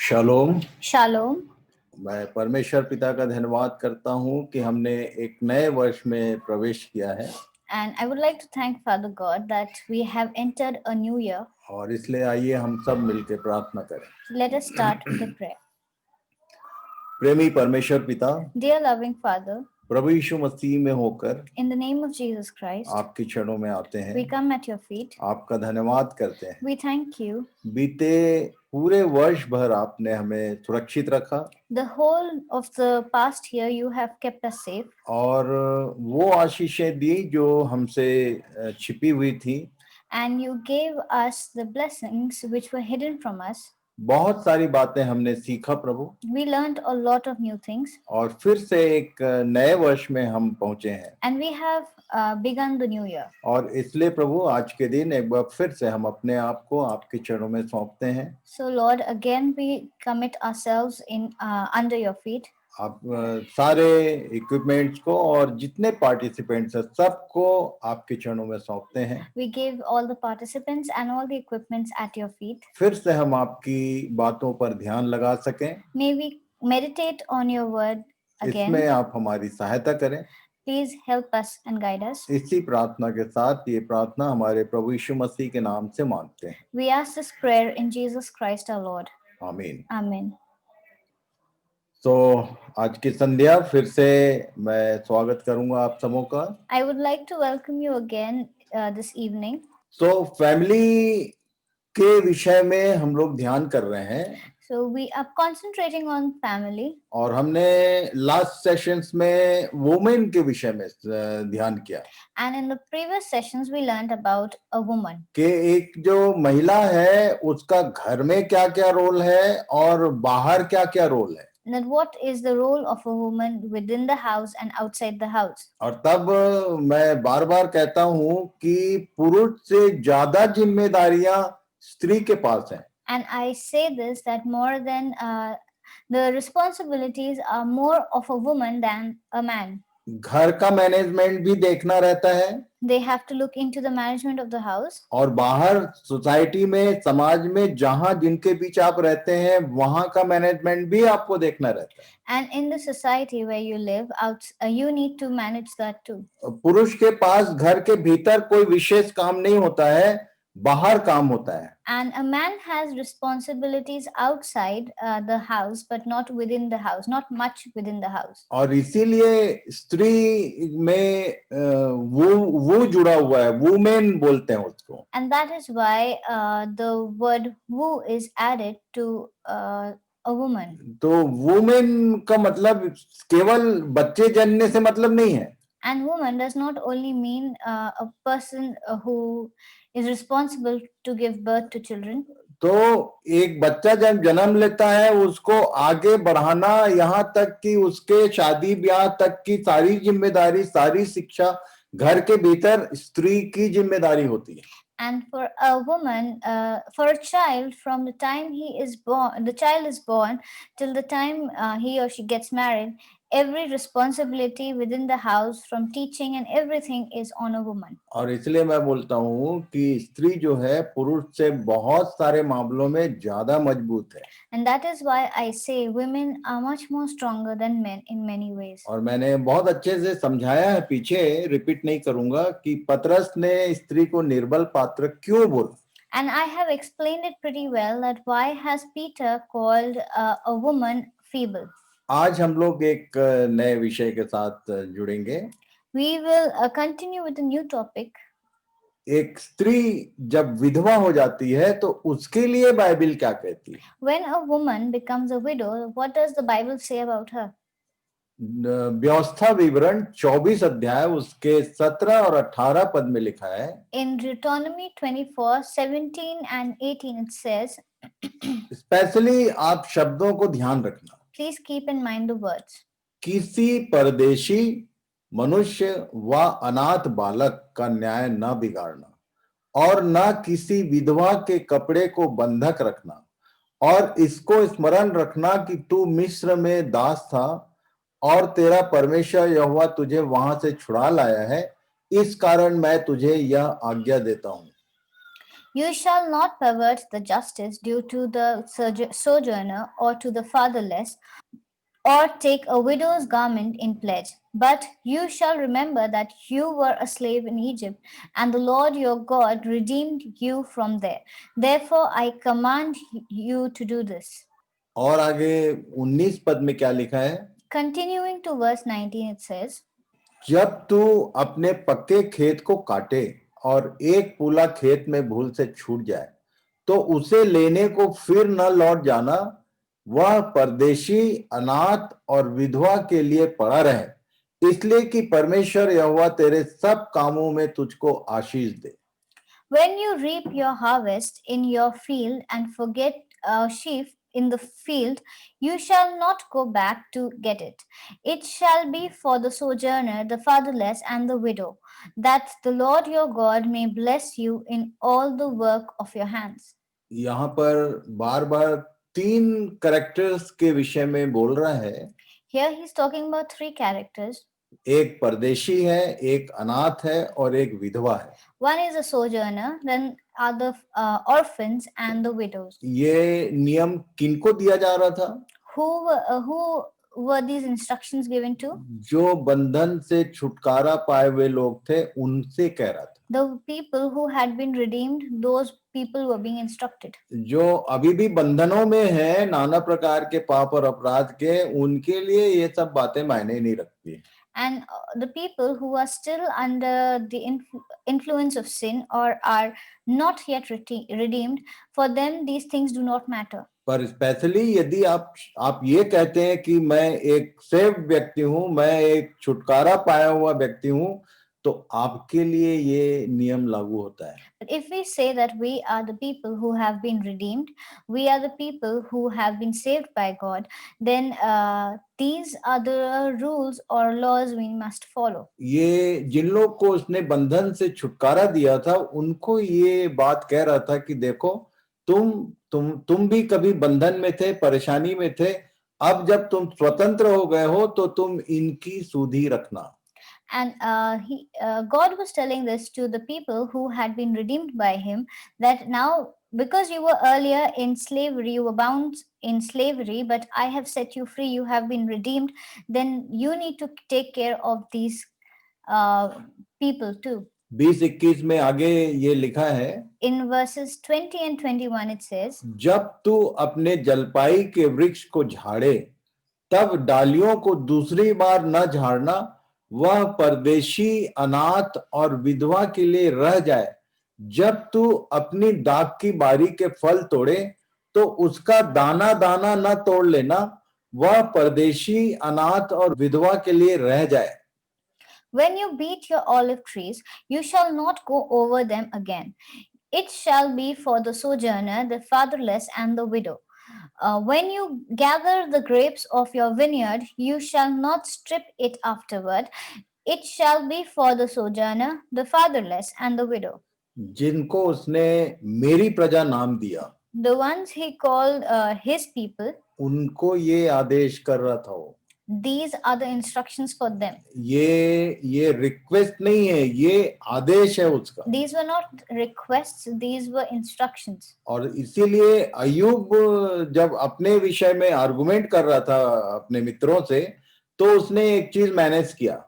Shalom. Shalom. मैं परमेश्वर पिता का धन्यवाद करता हूँ कि हमने एक नए वर्ष में प्रवेश किया है And I would like to thank Father God that we have entered a new year. और इसलिए आइए हम सब मिलकर प्रार्थना करें। Let us start with a prayer. प्रेमी परमेश्वर पिता, Dear loving Father, प्रभु यीशु मसीह में होकर in the name of Jesus Christ, आपकी चरणों में आते we हैं, come at your feet. आपका धन्यवाद करते हैं। We thank you. बीते पूरे वर्ष भर आपने हमें सुरक्षित रखा The whole of the past year you have kept us safe. और वो आशीषें दी जो हमसे छिपी हुई थी। And you gave us the blessings which were hidden from us. बहुत सारी बातें हमने सीखा प्रभु, We learned a lot of new things. और फिर से एक नए वर्ष में हम पहुंचे हैं। And we have begun the new year. और इसलिए प्रभु आज के दिन एक बार फिर से हम अपने आप को आपके चरणों में सौंपते हैं। So Lord, again we commit ourselves in under your feet. आप सारे इक्विपमेंट्स को और जितने पार्टिसिपेंट्स हैं सबको आपके चरणों में सौंपते हैं। We give all the participants and all the equipments at your feet. फिर से हम आपकी बातों पर ध्यान लगा सकें। May we meditate on your word again. इसमें आप हमारी सहायता करें। Please help us and guide us. इसी प्रार्थना के साथ ये प्रार्थना हमारे प्रभु यीशु मसीह के नाम से मांगते हैं। We ask this prayer in Jesus Christ our Lord. आमीन। Amen. तो आज की संध्या फिर से मैं स्वागत करूंगा आप सबों का। I would like to welcome you again this evening. तो फैमिली के विषय में हम लोग ध्यान कर रहे हैं। So we are concentrating on family. और हमने लास्ट सेशंस में वुमेन के विषय में ध्यान किया। And in the previous sessions we learned about a woman. कि एक जो महिला है उसका घर में क्या क्या रोल है और बाहर क्या क्या रोल है। That what is the role of a woman within the house and outside the house. और तब मैं बार बार कहता हूँ कि पुरुष से ज्यादा जिम्मेदारियां स्त्री के पास हैं। And I say this that more than the responsibilities are more of a woman than a man. घर का मैनेजमेंट भी देखना रहता है। They have to look into the management of the house. और बाहर सोसाइटी में समाज में जहां जिनके बीच आप रहते हैं वहां का मैनेजमेंट भी आपको देखना रहता है। And in the society where you live, you need to manage that too. पुरुष के पास घर के भीतर कोई विशेष काम नहीं होता है, बाहर काम होता है। And a man has responsibilities outside the house, but not within the house, not much within the house. और इसीलिए स्त्री में वो जुड़ा हुआ है, वुमेन बोलते हैं उसको। And that is why the word woo is added to a woman. तो वुमेन का मतलब केवल बच्चे जनने से मतलब नहीं है। And woman does not only mean a person who is responsible to give birth to children. तो एक बच्चा जब जन्म लेता है उसको आगे बढ़ाना, यहाँ तक कि उसके शादी ब्याह तक की सारी जिम्मेदारी, सारी शिक्षा घर के भीतर स्त्री की जिम्मेदारी होती है। And for a woman, for a child, from the time the child is born till the time he or she gets married, every responsibility within the house, from teaching and everything, is on a woman. और इसलिए मैं बोलता हूँ कि स्त्री जो है पुरुष से बहुत सारे मामलों में ज्यादा मजबूत है। And that is why I say women are much more stronger than men in many ways. और मैंने बहुत अच्छे से समझाया है, पीछे रिपीट नहीं करूंगा, कि पतरस ने स्त्री को निर्बल पात्र क्यों बोला। And I have explained it pretty well that why has Peter called a woman feeble. आज हम लोग एक नए विषय के साथ जुड़ेंगे। We will continue with a new topic. एक स्त्री जब विधवा हो जाती है तो उसके लिए बाइबल क्या कहती है? When a woman becomes a widow, what does the Bible say about her? व्यवस्था विवरण 24 अध्याय उसके 17 और 18 पद में लिखा है। In Deuteronomy 24:17 and 18 it says, specially आप शब्दों को ध्यान रखना। Please keep in mind the words. किसी परदेशी मनुष्य व अनाथ बालक का न्याय न बिगाड़ना और न किसी विधवा के कपड़े को बंधक रखना, और इसको स्मरण रखना कि तू मिस्र में दास था और तेरा परमेश्वर यहोवा तुझे वहां से छुड़ा लाया है, इस कारण मैं तुझे यह आज्ञा देता हूं। You shall not pervert the justice due to the sojourner or to the fatherless, or take a widow's garment in pledge. But you shall remember that you were a slave in Egypt, and the Lord your God redeemed you from there. Therefore, I command you to do this. और आगे 19 पद में क्या लिखा है? Continuing to verse 19, it says, जब तू अपने पक्के खेत को काटे और एक पूला खेत में भूल से छूट जाए, तो उसे लेने को फिर न लौट जाना। वह परदेशी, अनाथ और विधवा के लिए पड़ा रहे, इसलिए कि परमेश्वर यहोवा तेरे सब कामों में तुझको आशीष दे। When you reap your harvest in your field and forget a sheaf in the field, you shall not go back to get it. It shall be for the sojourner, the fatherless, and the widow, that the Lord your God may bless you in all the work of your hands. यहाँ पर बार बार 3 characters के विषय में बोल रहा है। Here he's talking about 3 characters. एक परदेशी है, एक अनाथ है और एक विधवा है। One is a sojourner, then are the orphans and the widows. ये नियम किनको दिया जा रहा था? Who were these instructions given to? जो बंधन से छुटकारा पाए हुए लोग थे, उनसे कह रहा था। The people who had been redeemed, those people were being instructed. जो अभी भी बंधनों में है, नाना प्रकार के पाप और अपराध के, उनके लिए ये सब बातें मायने नहीं रखती। And the people who are still under the influence of sin or are not yet redeemed, for them these things do not matter. पर स्पेशली यदि आप ये कहते हैं कि मैं एक सेव्ड व्यक्ति हूं, मैं एक छुटकारा पाया हुआ व्यक्ति हूं, तो आपके लिए ये नियम लागू होता है। But if we say that we are the people who have been redeemed, we are the people who have been saved by God, then these are the rules or laws we must follow. ये जिन लोग को उसने बंधन से छुटकारा दिया था, उनको ये बात कह रहा था कि देखो, तुम भी कभी बंधन में थे, परेशानी में थे। अब जब तुम स्वतंत्र हो गए हो, तो तुम इनकी सुधि रखना। And God was telling this to the people who had been redeemed by him, that now because you were earlier in slavery, you were bound in slavery, but I have set you free, you have been redeemed, then you need to take care of these people too. 20-21 में आगे ये लिखा है, In verses 20 and 21 it says, जब तू अपने जलपाई के वृक्ष को झाड़े, तब डालियों को दूसरी बार न झाड़ना। वह परदेशी, अनाथ और विधवा के लिए रह जाए। जब तू अपनी दाख की बारी के फल तोड़े, तो उसका दाना दाना न तोड़ लेना। वह परदेशी, अनाथ और विधवा के लिए रह जाए। When you beat your olive trees, you shall not go over them again. It shall be for the sojourner, the fatherless, and the widow. When you gather the grapes of your vineyard, you shall not strip it afterward. It shall be for the sojourner, the fatherless, and the widow. जिनको उसने मेरी प्रजा नाम दिया, The ones he called his people, उनको ये आदेश कर रहा था वो। these are the instructions for them. ये रिक्वेस्ट नहीं है, ये आदेश है उसका। These were not requests, these were instructions. और इसीलिए अय्यूब जब अपने विषय में आर्गुमेंट कर रहा था अपने मित्रों से, तो उसने एक चीज मैनेज किया।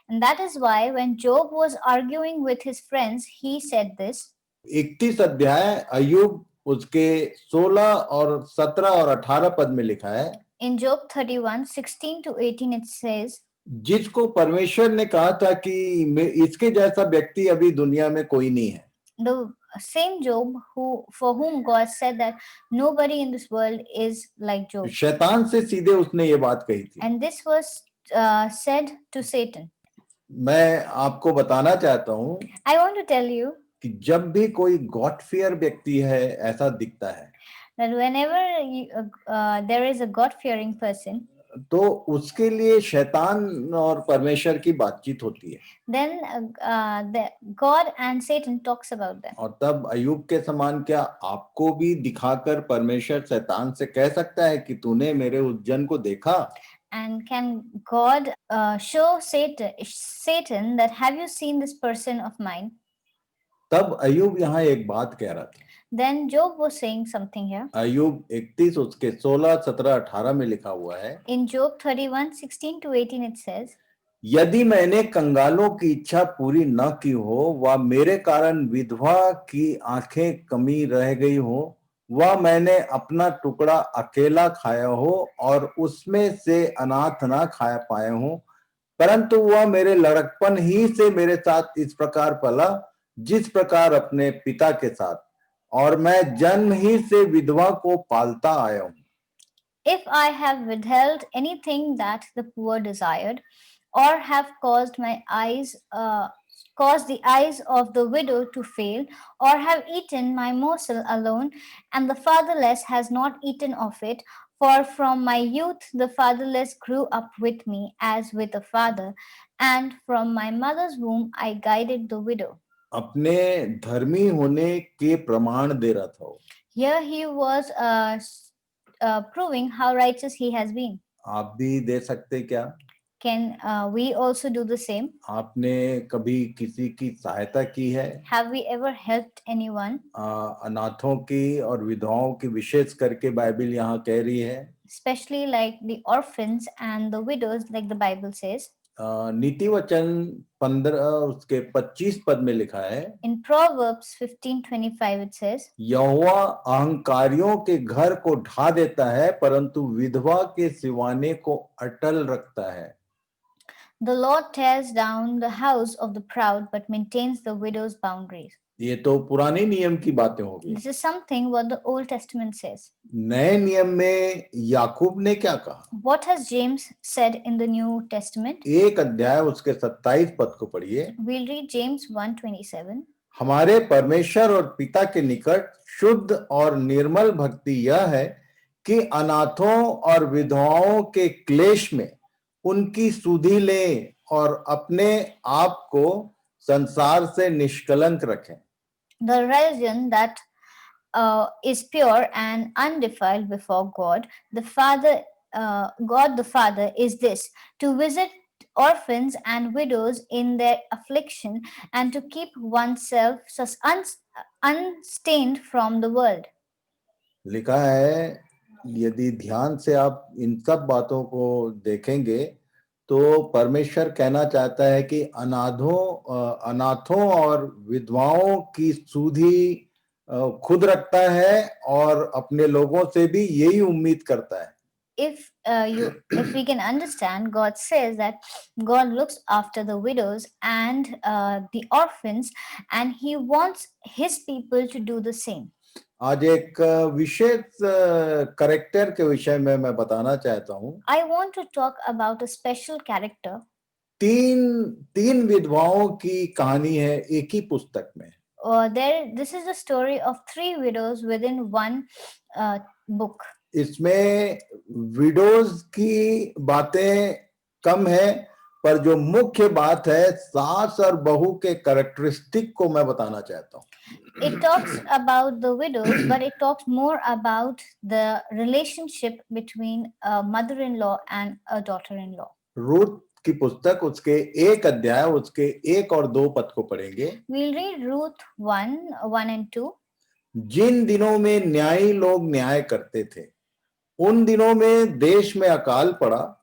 And that is why when Job was arguing with his friends, he said this. 31 अध्याय अय्यूब उसके 16 और 17 और 18 पद में लिखा है। In Job 31, 16 to 18 it says, जिसको परमेश्वर ने कहा था कि इसके जैसा व्यक्ति अभी दुनिया में कोई नहीं है। The same Job for whom God said that nobody in this world is like Job. शैतान से सीधे उसने ये बात कही थी। And this was said to Satan. मैं आपको बताना चाहता हूँ I want to tell you कि जब भी कोई गॉड फियर व्यक्ति है, ऐसा दिखता है, that whenever there is a God-fearing person, तो उसके लिए शैतान और परमेश्वर की बातचीत होती है। then God and Satan talks about them. और तब अय्यूब के समान क्या आपको भी दिखाकर परमेश्वर शैतान से कह सकता है कि तूने मेरे उस जन को देखा? And can God show Satan that have you seen this person of mine? तब अय्यूब यहाँ एक बात कह रहा था। Then Job was saying something here. अय्यूब 31 उसके 16, 17, 18 में लिखा हुआ है, In Job 31:16-18 it says, यदि मैंने कंगालों की इच्छा पूरी न की हो, व मेरे कारण विधवा की आंखें कमी रह गई हो, व मैंने अपना टुकड़ा अकेला खाया हो और उसमें से अनाथ ना खा पाए हो, परंतु वह मेरे लड़कपन ही से मेरे साथ इस प्रकार पला जिस प्रकार अपने पिता के साथ, और मैं जन्म ही से विधवा को पालता आया हूं। if I have withheld anything that the poor desired, or have caused the eyes of the widow to fail, or have eaten my morsel alone, and the fatherless has not eaten of it, for from my youth the fatherless grew up with me as with a father, and from my mother's womb I guided the widow. अपने धर्मी होने के प्रमाण दे रहा था वो। Here he was proving how righteous he has been. आप भी दे सकते क्या? Can we also do the same? आपने कभी किसी की सहायता की है? Have we ever helped anyone? अनाथों की और विधवाओं की विशेष करके बाइबल यहाँ कह रही है। Especially like the orphans and the widows, like the Bible says. नीति वचन 15 उसके 25 पद में लिखा है, In Proverbs 15:25 it says, यहोवा अहंकारियों के घर को ढा देता है, परंतु विधवा के सिवाने को अटल रखता है। the Lord tears down the house of the proud but maintains the widow's boundaries. ये तो पुराने नियम की बातें होगी। This is something what the Old Testament says. नए नियम में याकूब ने क्या कहा? What has James said in the New Testament? एक अध्याय उसके 27 पद को पढ़िए। We'll read James 1:27. हमारे परमेश्वर और पिता के निकट शुद्ध और निर्मल भक्ति यह है कि अनाथों और विधवाओं के क्लेश में उनकी सुधि लें और अपने आप को संसार से निष्कलंक रखें। The religion that is pure and undefiled before God the Father, is this: to visit orphans and widows in their affliction, and to keep oneself unstained from the world. लिखा है, यदि ध्यान से आप इन सब बातों को देखेंगे तो परमेश्वर कहना चाहता है कि अनाथों और विधवाओं की सुधि खुद रखता है और अपने लोगों से भी यही उम्मीद करता है। If we can understand, God says that God looks after the widows and the orphans, and He wants His people to do the same. आज एक विशेष कैरेक्टर के विषय में मैं बताना चाहता हूँ। I want to talk about a special character. तीन विधवाओं की कहानी है एक ही पुस्तक में। This is the story of three widows within one book. इसमें विडोज की बातें कम है, पर जो मुख्य बात है सास और बहू के कैरेक्टरिस्टिक को मैं बताना चाहता हूँ। It talks about the widows, but it talks more about the relationship between a mother-in-law and a daughter-in-law. Ruth की पुस्तक उसके एक अध्याय उसके 1 और 2 पद को पढ़ेंगे। We'll read Ruth 1 and 2. जिन दिनों में न्यायी लोग न्याय करते थे, उन दिनों में देश में अकाल पड़ा।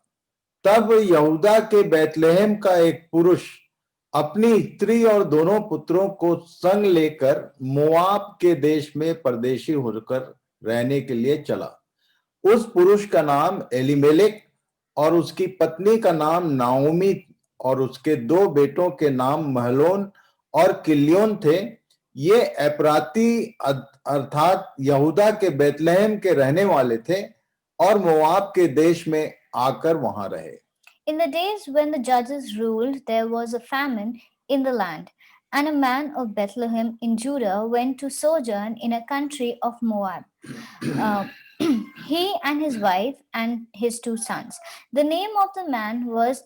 तब यहूदा के बैतलहम का एक पुरुष अपनी स्त्री और दोनों पुत्रों को संग लेकर मोआब के देश में परदेशी होकर रहने के लिए चला। उस पुरुष का नाम एलीमेलेक और उसकी पत्नी का नाम नाओमी और उसके 2 बेटों के नाम महलोन और किल्योन थे। ये एप्राती अर्थात यहूदा के बैतलहम के रहने वाले थे और मोआब के देश में आकर वहां रहे। In the days when the judges ruled, there was a famine in the land, and a man of Bethlehem in Judah went to sojourn in a country of Moab. He and his wife and his 2 sons. The name of the man was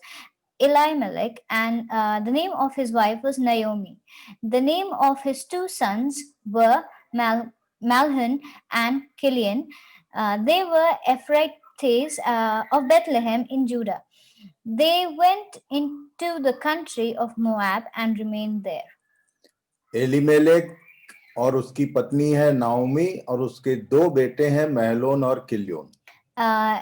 Elimelech, and the name of his wife was Naomi. The name of his 2 sons were Malhun and Kilian. They were Ephrathites of Bethlehem in Judah. They went into the country of Moab and remained there. Elimelech और उसकी पत्नी है Naomi और उसके दो बेटे हैं महलोन और किल्योन. uh,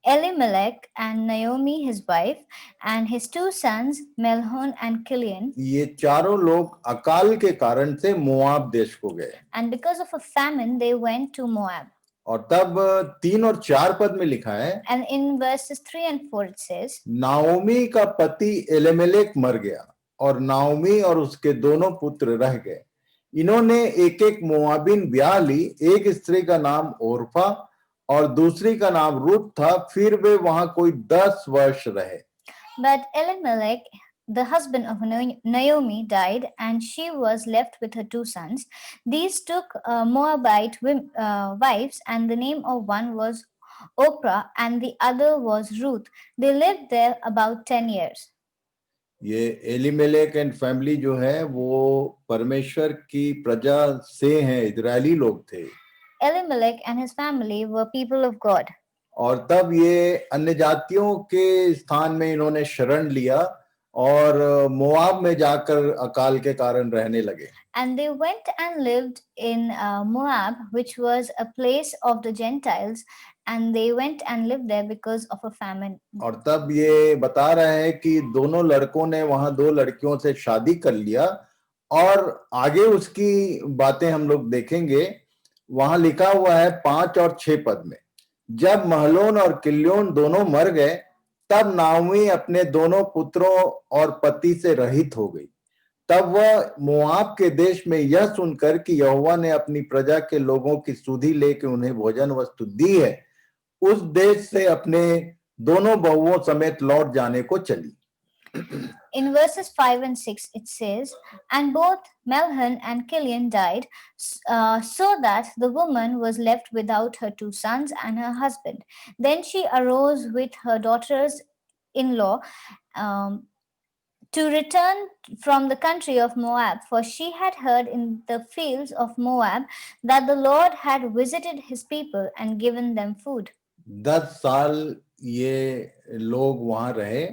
Elimelech and Naomi, his wife, and his two sons, Melhon and Kilian. ये चारों लोग अकाल के कारण से मोआब देश को गए. And because of a famine, they went to Moab. और तब 3 और 4 पद में लिखा है, And in verses 3 and 4 it says, Naomi का पति एलेमेलेक मर गया और नाओमी और उसके दोनों पुत्र रह गए. इन्होंने एक एक मोआबिन ब्याह ली. एक स्त्री का नाम ओरफा और दूसरी का नाम रूत था. फिर वे वहां कोई 10 वर्ष रहे. But Elimelech, the husband of Naomi, died, and she was left with her two sons. These took Moabite wives, and the name of one was Oprah, and the other was Ruth. They lived there about 10 years. ये Elimelech and family जो है वो परमेश्वर की प्रजा से हैं, Israeli लोग थे. Elimelech and his family were people of God. और तब ये अन्य जातियों के स्थान में इन्होंने शरण लिया और मोआब में जाकर अकाल के कारण रहने लगे. And they went and lived in Moab, which was a place of the Gentiles, and they went and lived there because of a famine. और तब ये बता रहे हैं कि दोनों लड़कों ने वहां 2 लड़कियों से शादी कर लिया और आगे उसकी बातें हम लोग देखेंगे. वहां लिखा हुआ है 5 और 6 पद में, जब महलोन और किल्योन दोनों मर गए तब नाओमी अपने दोनों पुत्रों और पति से रहित हो गई. तब वह मोआब के देश में यह सुनकर कि यहोवा ने अपनी प्रजा के लोगों की सुधि लेके उन्हें भोजन वस्तु दी है, उस देश से अपने दोनों बहुओं समेत लौट जाने को चली. In verses 5 and 6 it says, and both Melhan and Kilian died, so that the woman was left without her two sons and her husband. Then she arose with her daughters-in-law to return from the country of Moab, for she had heard in the fields of Moab that the Lord had visited his people and given them food. 10 साल ये लोग वहां रहे.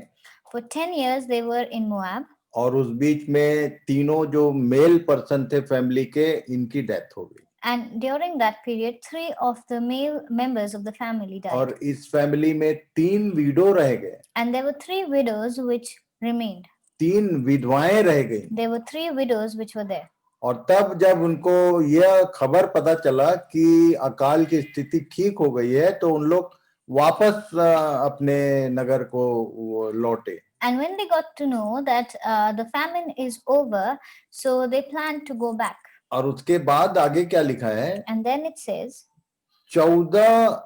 For 10 years they were in Moab. और उस बीच में तीनों जो मेल पर्सन थे फैमिली के, इनकी डेथ हो गई. And during that period, 3 of the male members of the family died. और इस फैमिली में 3 विडो रह गए. And there were 3 widows which remained. 3 विधवाएं रह गई. There were 3 widows which were there. और तब जब उनको यह खबर पता चला कि अकाल की स्थिति ठीक हो गई है तो उन लोग वापस अपने नगर को लौटे. And when they got to know that the famine is over, so they planned to go back. और उसके बाद आगे क्या लिखा है, And then it says, 14,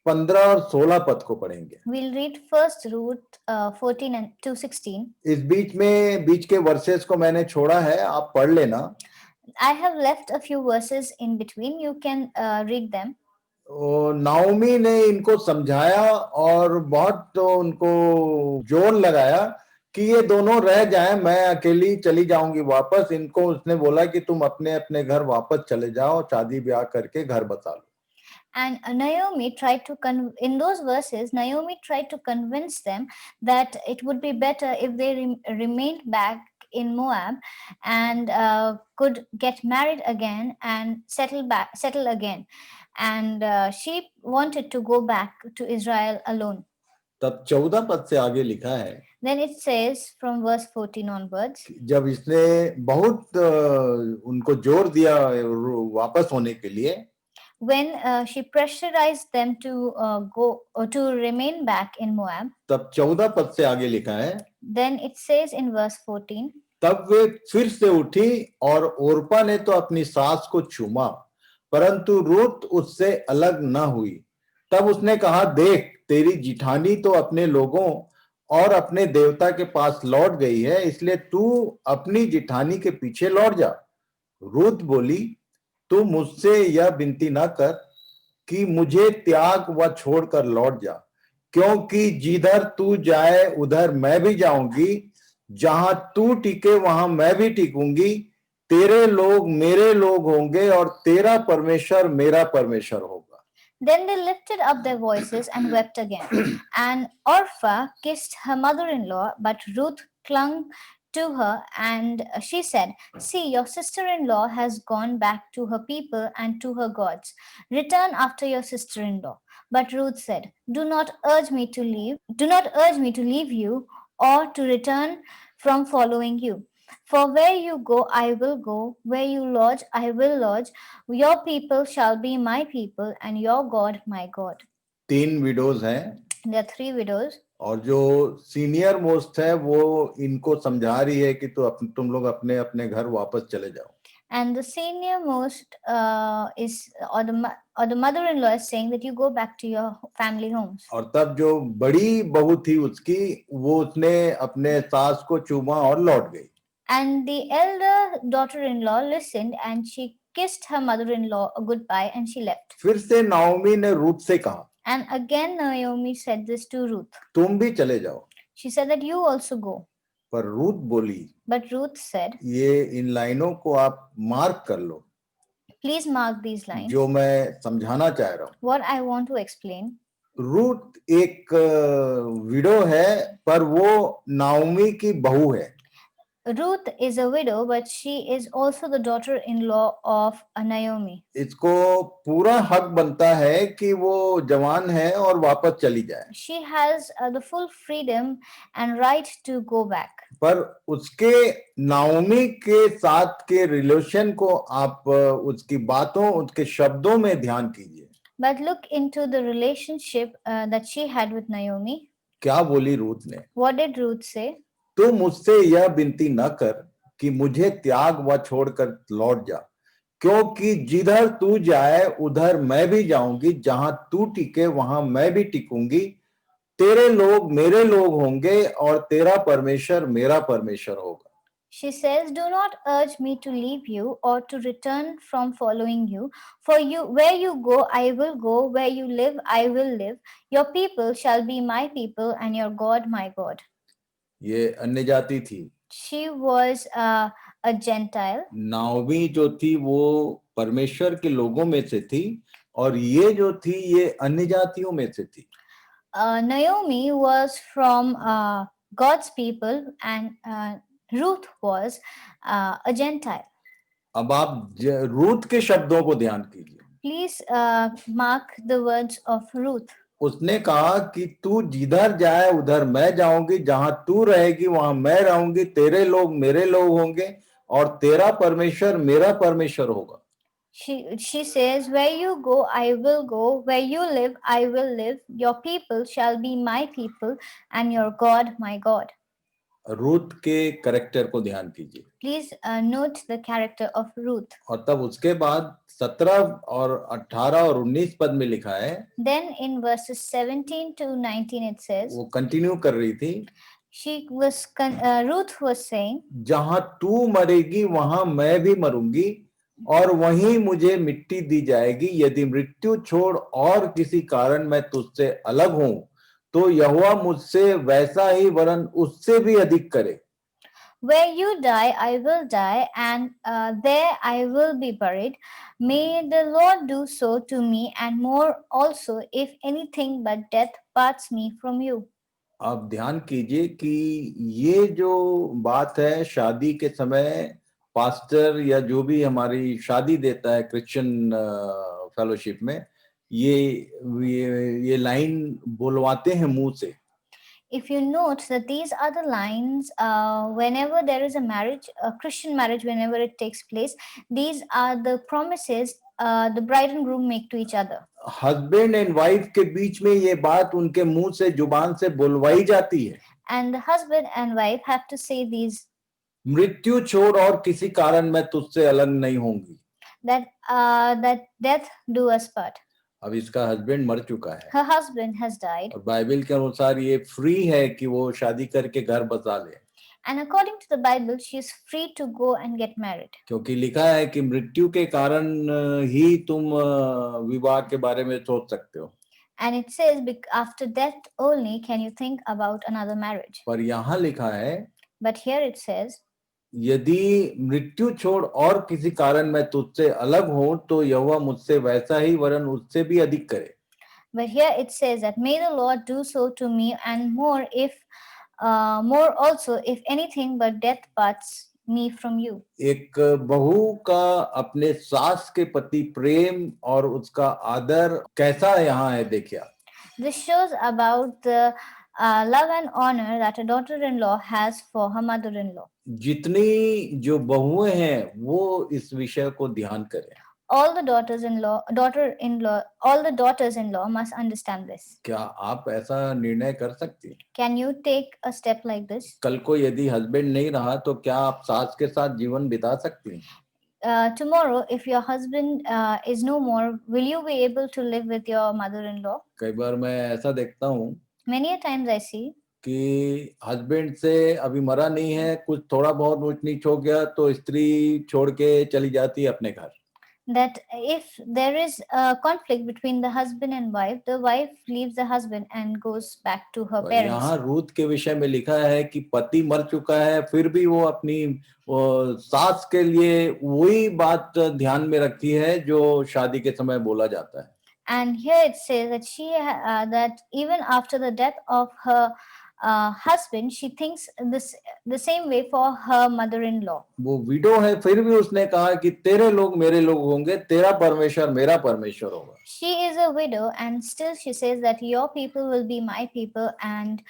15 और 16 पद को पढ़ेंगे. we'll read first Ruth 14 and to 16. इस बीच के वर्सेस को मैंने छोड़ा है, आप पढ़ लेना. I have left a few verses in between. You can read them. Naomi ने इनको समझाया और बहुत तो उनको जोर लगाया कि ये दोनों रह जाएं, मैं अकेली चली जाऊंगी वापस. इनको उसने बोला कि तुम अपने अपने घर वापस चले जाओ, शादी ब्याह करके घर बसा लो. And Naomi tried to in those verses, Naomi tried to convince them that it would be better if they remained back in Moab and could get married again and settle again. And she wanted to go back to Israel alone. तब 14 पद से आगे लिखा है, Then it says from verse 14 onwards, जब इसने बहुत उनको जोर दिया वापस होने के लिए, when she pressurized them to go or to remain back in Moab, तब 14 पद से आगे लिखा है, then it says in verse 14, तब वे फिर से उठी और ओरपा ने तो अपनी सास को चूमा, परंतु रूत उससे अलग न हुई. तब उसने कहा, देख तेरी जिठानी तो अपने लोगों और अपने देवता के पास लौट गई है, इसलिए तू अपनी जिठानी के पीछे लौट जा. रूत बोली, तू मुझसे यह विनती न कर कि मुझे त्याग व छोड़कर लौट जा, क्योंकि जिधर तू जाए उधर मैं भी जाऊंगी, जहां तू टिके वहां मैं भी टिकूंगी. तेरे लोग मेरे लोग होंगे और तेरा परमेश्वर मेरा परमेश्वर होगा. Then they lifted up their voices and wept again. And Orpah kissed her mother-in-law, but Ruth clung to her, and she said, "See, your sister in law has gone back to her people and to her gods. Return after your sister in law." But Ruth said, Do not urge me to leave you or to return from following you. For where you go, I will go. Where you lodge, I will lodge. Your people shall be my people, and your God my God. 3 widows हैं There are 3 widows, और जो senior most है वो इनको समझा रही है कि तुम लोग अपने अपने घर वापस चले जाओ. and the senior most or the mother-in-law is saying that you go back to your family homes. और तब जो बड़ी बहू थी उसकी, वो उसने अपने सास को चूमा और लौट गई. And the elder daughter-in-law listened, and she kissed her mother-in-law a goodbye, and she left. फिर से नाओमी ने रूथ से कहा, And again Naomi said this to Ruth. तुम भी चले जाओ. She said that you also go. पर रूथ बोली, But Ruth said, ये इन लाइनों को आप मार्क कर लो please mark these lines. जो मैं समझाना चाह रहा हूँ. What I want to explain. Ruth एक विडो है, पर वो नाओमी की बहू है. Ruth is a widow, but she is also the daughter-in-law of Naomi. इसको पूरा हक बनता है कि वो जवान है और वापस चली जाए. She has the full freedom and right to go back. पर उसके नाओमी के साथ के रिलेशन को आप उसकी बातों, उसके शब्दों में ध्यान कीजिए. But look into the relationship that she had with Naomi. क्या बोली रूथ ने? What did Ruth say? तू मुझसे यह विनती न कर कि मुझे त्याग व छोड़कर लौट जा, क्योंकि जिधर तू जाए उधर मैं भी जाऊंगी, जहां तू टिके वहां मैं भी टिकूंगी. तेरे लोग मेरे लोग होंगे और तेरा परमेश्वर मेरा परमेश्वर होगा. She says, "Do not urge me to leave you or to return from following you. For where you go, I will go. Where you live, I will live. Your people shall be my people, and your God my God." ये अन्य जाति थी. She was a Gentile. Naomi जो थी वो परमेश्वर के लोगों में से थी, और ये जो थी ये अन्य जातियों में से थी. Naomi was from God's people, and Ruth was a Gentile. अब आप रूथ के शब्दों को ध्यान कीजिए. Please mark the words of Ruth. उसने कहा कि तू जिधर जाए उधर मैं जाऊंगी, जहां तू रहेगी वहां मैं रहूंगी. तेरे लोग मेरे लोग होंगे और तेरा परमेश्वर मेरा परमेश्वर होगा. She says, "Where you go, I will go. Where you live, I will live. Your people shall be my people, and your God my God." Ruth के कैरेक्टर को ध्यान कीजिए. Please note the character of Ruth. और तब उसके बाद 17 और 18 और 19 पद में लिखा है. Then in verses 17 to 19 it says, वो कंटिन्यू कर रही थी. Ruth was saying, जहां तू मरेगी वहां मैं भी मरूंगी और वहीं मुझे मिट्टी दी जाएगी. यदि मृत्यु छोड़ और किसी कारण मैं तुझसे अलग हूं तो यहोवा मुझसे वैसा ही वरन उससे भी अधिक करे. "Where you die, I will die, and there I will be buried. May the Lord do so to me, and more also, if anything but death parts me from you." आप ध्यान कीजिए कि ये जो बात है, शादी के समय पास्टर या जो भी हमारी शादी देता है क्रिश्चियन फेलोशिप में, ये लाइन बोलवाते हैं मुंह से. If you note that these are the lines whenever there is a marriage, a Christian marriage, whenever it takes place, these are the promises the bride and groom make to each other. Husband and wife के बीच में ये बात उनके मुंह से, जुबान से बोलवाई जाती है. And the husband and wife have to say these. मृत्यु छोड़ और किसी कारण मैं तुझसे अलग नहीं होंगी. That death do us part. अब इसका हस्बैंड मर चुका है. Her husband has died. और बाइबल के अनुसार ये फ्री है कि वो शादी करके घर बसा ले. And according to the Bible, she is free to go and get married. क्योंकि लिखा है कि मृत्यु के कारण ही तुम विवाह के बारे में सोच सकते हो. And it says, after death only can you think about another marriage. पर यहाँ लिखा है, but here it says, यदि मृत्यु छोड़ और किसी कारण मैं तुझसे अलग हूं तो यहोवा मुझसे वैसा ही वरन उससे भी अधिक करे. But here it says that may the Lord do so to me and more if more also, if anything but death parts me from you. एक बहू का अपने सास के प्रति प्रेम और उसका आदर कैसा यहाँ है, देखिए आप। This shows about the love and honor that a daughter-in-law has for her mother-in-law. जितनी जो बहुएं हैं वो इस विषय को ध्यान करें। All the daughters-in-law must understand this. क्या आप ऐसा निर्णय कर सकती हैं? Can you take a step like this? कल को यदि हस्बैंड नहीं रहा तो क्या आप सास के साथ जीवन बिता सकती हैं? Tomorrow, if your husband is no more, will you be able to live with your mother-in-law? कई बार मैं ऐसा देखता हूँ Many a times I see कि हस्बैंड से अभी मरा नहीं है, कुछ थोड़ा बहुत ऊंच नीच हो गया तो स्त्री छोड़ के चली जाती है अपने घर। that if there is a conflict between the husband and wife, the wife leaves the husband and goes back to her और parents. यहाँ रूत के विषय में लिखा है कि पति मर चुका है, फिर भी वो अपनी सास के लिए वही बात ध्यान में रखती है जो शादी के समय बोला जाता है। And here it says that that even after the death of her husband, she thinks the same way for her mother-in-law. वो विडो है, फिर भी उसने कहा कि तेरे लोग मेरे लोग होंगे, तेरा परमेश्वर मेरा परमेश्वर होगा। She is a widow and still she says that your people will be my people and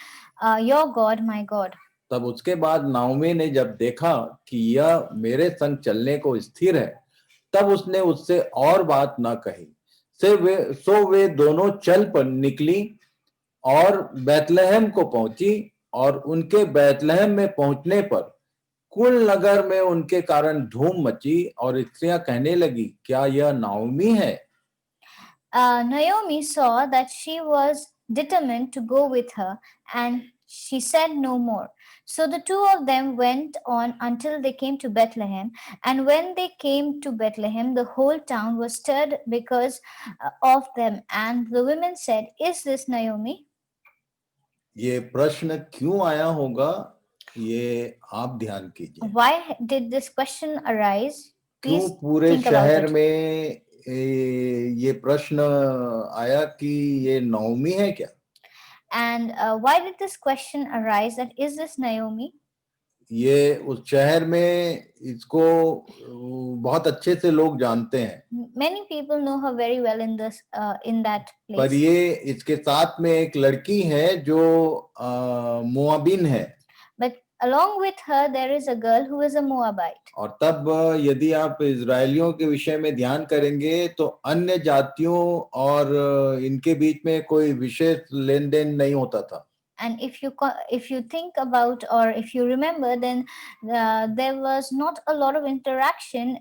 your God my God. तब उसके बाद नाओमी ने जब देखा कि यह मेरे संग चलने को स्थिर है, तब उसने उससे और बात न कही। सो वे दोनों चल पर निकली और बैतलहम को पहुंची, और उनके बैतलहम में पहुंचने पर कुल नगर में उनके कारण धूम मची, और स्त्रियां कहने लगी, क्या यह नाओमी है? Naomi saw that she was determined to go with her, and she said no more. So the two of them went on until they came to Bethlehem. And when they came to Bethlehem, the whole town was stirred because of them. And the women said, "Is this Naomi?" ये प्रश्न क्यों आया होगा, ये आप ध्यान कीजिए। Why did this question arise? क्यों Please पूरे think about शहर it. में ये प्रश्न आया कि ये नाओमी है क्या? And why did this question arise that is this Naomi? ये उस शहर में इसको बहुत अच्छे से लोग जानते हैं, Many people know her very well in that पर place. ये इसके साथ में एक लड़की है जो मोआबिन है, But along with her there is a girl who is a Moabite. और तब यदि आप इजरायलियों के विषय में ध्यान करेंगे तो अन्य जातियों और इनके बीच में कोई विशेष लेन देन नहीं होता था। And if you think about or if you remember, then there was not a lot of interaction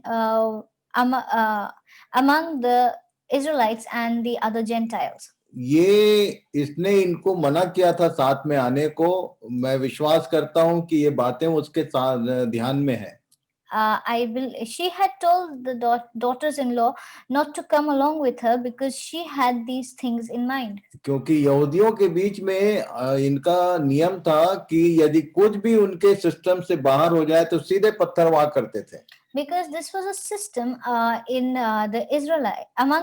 among the Israelites and the other Gentiles. ये इसने इनको मना किया था साथ में आने को। मैं विश्वास करता हूं कि ये बातें उसके साथ ध्यान में है। She had told the daughters-in-law not to come along with her because she had these things in mind. क्योंकि यहूदियों के बीच में इनका नियम था कि यदि कुछ भी उनके सिस्टम से बाहर हो जाए तो सीधे पत्थरवाह करते थे। Because this was a system among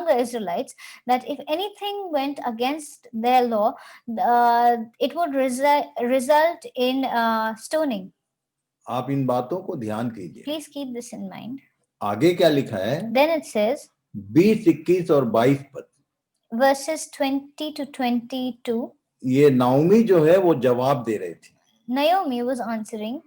the Israelites, that if anything went against their law, it would result in stoning. आप इन बातों को ध्यान कीजिए। Please keep this in mind. आगे क्या लिखा है? Then it says 20, 21 और 22 पद, verses 20 to 22. ये नाओमी जो है वो जवाब दे रही थी। Naomi was answering.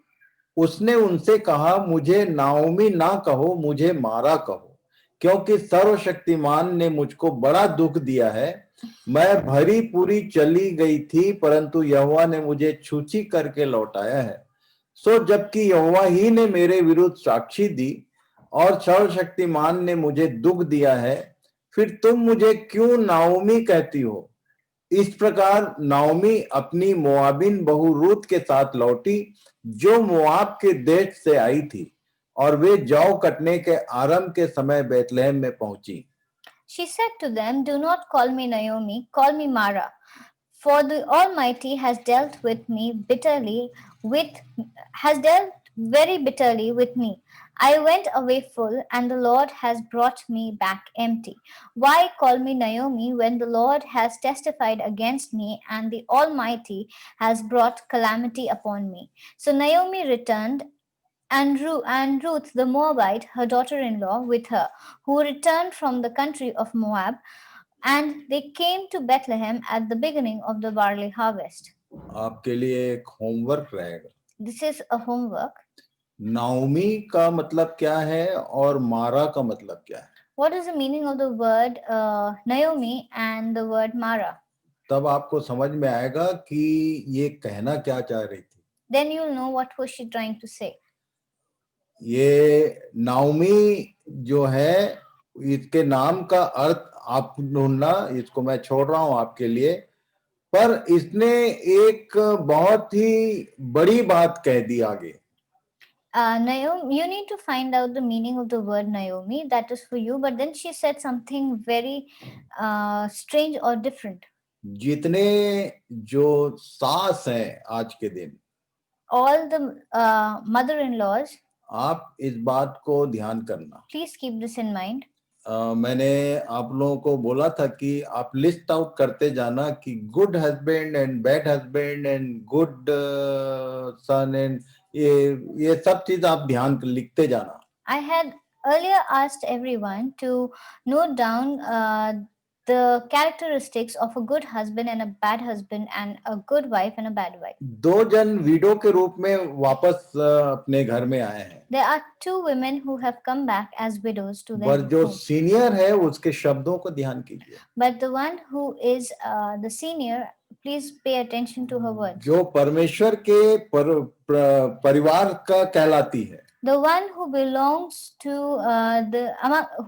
उसने उनसे कहा, मुझे नाओमी ना कहो, मुझे मारा कहो, क्योंकि सर्वशक्तिमान ने मुझको बड़ा दुख दिया है। मैं भरी पूरी चली गई थी, परंतु यहोवा ने मुझे छूछी करके लौटाया है। सो जबकि यहोवा ही ने मेरे विरुद्ध साक्षी दी और सर्वशक्तिमान ने मुझे दुख दिया है, फिर तुम मुझे क्यों नाओमी कहती हो? इस प्रकार नाओमी अपनी मोआबिन बहू रूत के साथ लौटी, जो मोआब के देश से आई थी, और वे जौ कटने के आरंभ के समय बैतलहम में पहुंची। She said to them, "Do not call me Naomi, call me Mara, for the Almighty has dealt very bitterly with me. I went away full, and the Lord has brought me back empty. Why call me Naomi when the Lord has testified against me, and the Almighty has brought calamity upon me? So Naomi returned, and Ruth the Moabite, her daughter in law, with her, who returned from the country of Moab, and they came to Bethlehem at the beginning of the barley harvest. आपके लिए एक homework रहेगा। This is a homework. Naomi का मतलब क्या है और मारा का मतलब क्या है? What is the meaning of the word Naomi and the word Mara? तब आपको समझ में आएगा कि ये कहना क्या चाह रही थी। Then you'll know what was she trying to say. ये नाओमी जो है, इसके नाम का अर्थ आप ढूंढना, इसको मैं छोड़ रहा हूं आपके लिए। पर इसने एक बहुत ही बड़ी बात कह दी आगे। Naomi, you need to find out the meaning of the word Naomi. That is for you. But then she said something very strange or different. जितने जो सास हैं आज के दिन, All the mother-in-laws, आप इस बात को ध्यान करना। please keep this in mind. मैंने आप लोगों को बोला था कि आप लिस्ट आउट करते जाना कि good husband and bad husband and good son and ये सब चीज आप ध्यान लिखते जाना। I had earlier asked everyone to note down the characteristics of a good husband and a bad husband, and a good wife and a bad wife. दो जन window के रूप में वापस अपने घर में आए हैं। There are two women who have come back as widows to their पर जो home. सीनियर है उसके शब्दों को ध्यान कीजिए। But the one who is the senior, please pay attention to her words. जो परमेश्वर के परिवार का कहलाती है। The one who belongs to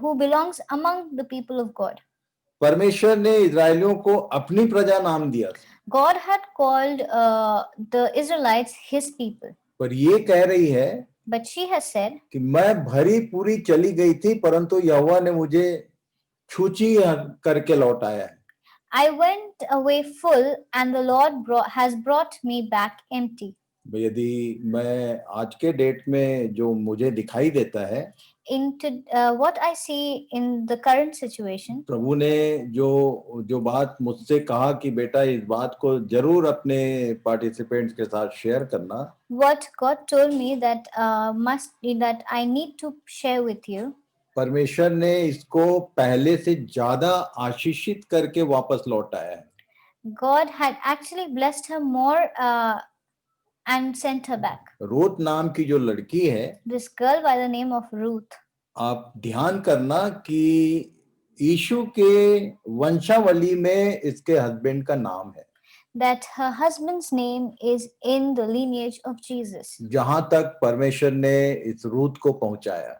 who belongs among the people of God. परमेश्वर ने इजरायलियों को अपनी प्रजा नाम दिया। God had called the Israelites his people. पर ये कह रही है, But she has said, कि मैं भरी पूरी चली गई थी, परंतु यहोवा ने मुझे छूची करके लौटाया है। I went away full, and the Lord has brought me back empty. यदि मैं आज के डेट में जो मुझे दिखाई देता है, Into what I see in the current situation, प्रभु ने जो बात मुझसे कहा कि बेटा इस बात को जरूर अपने पार्टिसिपेंट्स के साथ शेयर करना, what God told me that that I need to share with you. परमेश्वर ने इसको पहले से ज्यादा आशीषित करके वापस लौटाया है। God had actually blessed her more and sent her back. Ruth नाम की जो लड़की है, This girl by the name of Ruth. आप ध्यान करना कि यीशु के वंशावली में इसके हस्बैंड का नाम है। That her husband's name is in the lineage of Jesus. जहां तक परमेश्वर ने इस रूथ को पहुंचाया,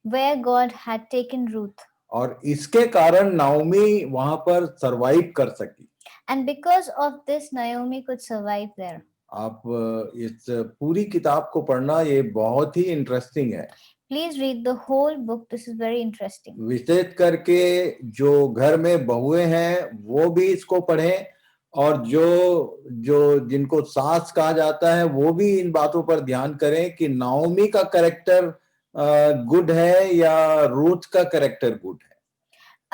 Where God had taken Ruth. और इसके कारण नाओमी वहां पर सरवाइव कर सकी। And because of this, Naomi could survive there. आप इस पूरी किताब को पढ़ना, ये बहुत ही इंटरेस्टिंग है। Please read the whole book. This is very interesting. विशेष करके जो घर में बहुएं हैं वो भी इसको पढ़ें, और जो जिनको सास कहा जाता है वो भी इन बातों पर ध्यान करें कि नाओमी का कैरेक्टर गुड है या रूथ का कैरेक्टर गुड है।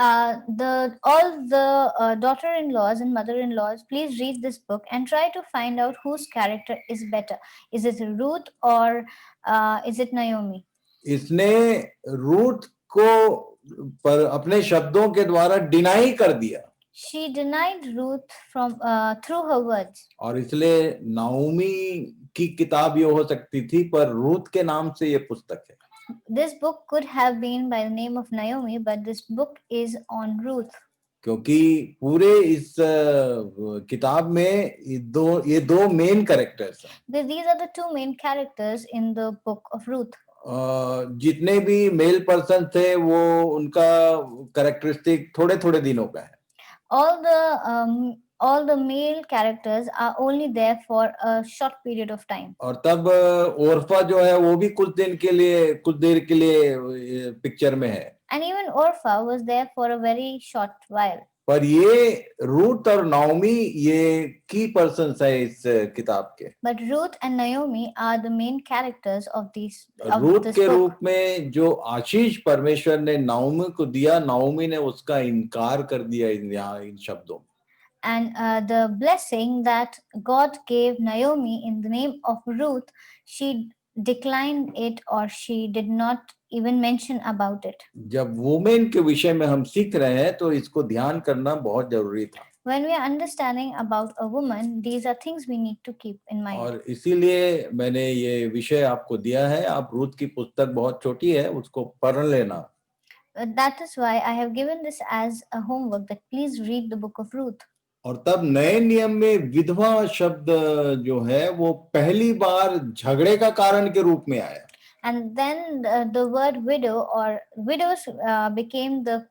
All the daughter-in-laws and mother-in-laws, please read this book and try to find out whose character is better. Is it Ruth or is it Naomi? इसने Ruth को पर अपने शब्दों के द्वारा डिनाई कर दिया। She denied Ruth from through her words. और इसलिए नाओमी की किताब ये हो सकती थी, पर रूथ के नाम से ये पुस्तक है। This book could have been by the name of Naomi, but this book is on Ruth. क्योंकि पूरे इस किताब में ये दो मेन कैरेक्टर्स हैं। These are the two main characters in the book of Ruth. जितने भी मेल पर्सन थे वो उनका कैरेक्टरिस्टिक थोड़े थोड़े दिनों का है। All the male characters are only there for a short period of time. और तब ओरफा जो है वो भी कुछ देर के लिए पिक्चर में है। And even Orpha was there for a very short while. पर ये रूथ और नाओमी ये की पर्सन्स है इस किताब के. But Ruth and Naomi are the main characters of Ruth this के book. रूप में जो आशीष परमेश्वर ने नाओमी को दिया, नाओमी ने उसका इनकार कर दिया यहाँ इन शब्दों. And the blessing that God gave Naomi in the name of Ruth, she declined it, or she did not even mention about it. जब वुमेन के विषय में हम सीख रहे हैं तो इसको ध्यान करना बहुत जरूरी था. When we are understanding about a woman, these are things we need to keep in mind. और इसीलिए मैंने ये विषय आपको दिया है. आप रूथ की पुस्तक बहुत छोटी है, उसको पढ़ लेना. That is why I have given this as a homework, that please read the book of Ruth. और तब नए नियम में विधवा शब्द जो है वो पहली बार झगड़े का कारण के रूप में आया. And then the word widow or widows became the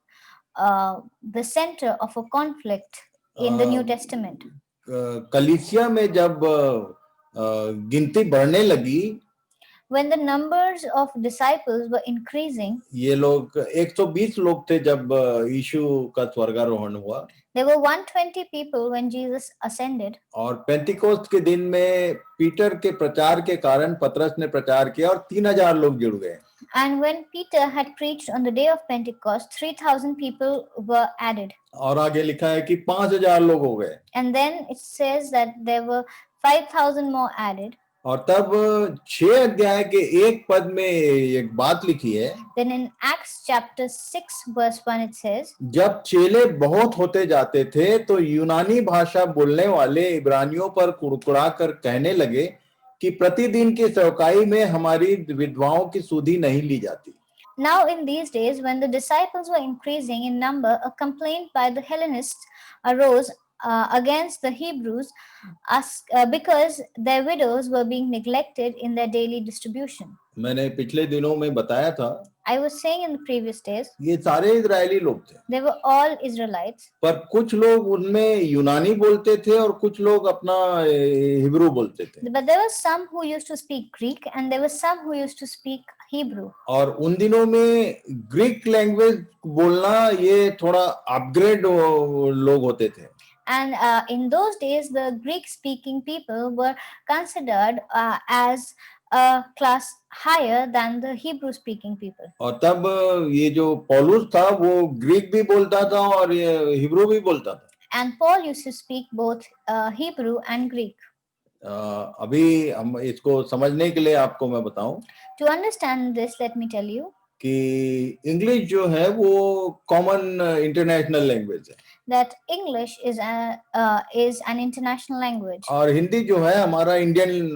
center of a conflict in the New Testament. कलीसिया में जब गिनती बढ़ने लगी, when the numbers of disciples were increasing, ये लोग 120 लोग थे जब यीशु का स्वर्गारोहण हुआ. there were 120 people when Jesus ascended. और पेंटिकोस्ट के दिन में पीटर के प्रचार के कारण पतरस ने प्रचार किया और 3000 लोग जुड़ गए. And when Peter had preached on the day of Pentecost, 3,000 people were added. और आगे लिखा है कि 5000 लोग हो गए. And then it says that there were 5,000 more added. और तब 6 अध्याय के एक पद में एक बात लिखी है. Then in Acts chapter 6 verse 1 it says, जब चेले बहुत होते जाते थे तो यूनानी भाषा बोलने वाले इब्रानियों पर कुड़कुड़ा कर कहने लगे कि प्रतिदिन की सेवकाई में हमारी विधवाओं की सुधि नहीं ली जाती. Now in these days, when the disciples were increasing in number, a complaint by the Hellenists arose against the Hebrews because their widows were being neglected in their daily distribution. मैंने पिछले दिनों में बताया था, I was saying in the previous days, ये सारे Israeli लोग थे. they were all Israelites. पर कुछ लोग उनमें यूनानी बोलते थे और कुछ लोग अपना हिब्रू बोलते थे. But there were some who used to speak Greek and there were some who used to speak Hebrew. और उन दिनों में ग्रीक लैंग्वेज बोलना ये थोड़ा अपग्रेड लोग होते थे. And in those days, the Greek-speaking people were considered as a class higher than the Hebrew-speaking people. और तब ये जो पौलुस था वो ग्रीक भी बोलता था और ये हिब्रू भी बोलता था. And Paul used to speak both Hebrew and Greek. अभी हम इसको समझने के लिए आपको मैं बताऊं To understand this, let me tell you कि इंग्लिश जो है वो कॉमन इंटरनेशनल लैंग्वेज है. that English is an international language. और हिंदी जो है हमारा इंडियन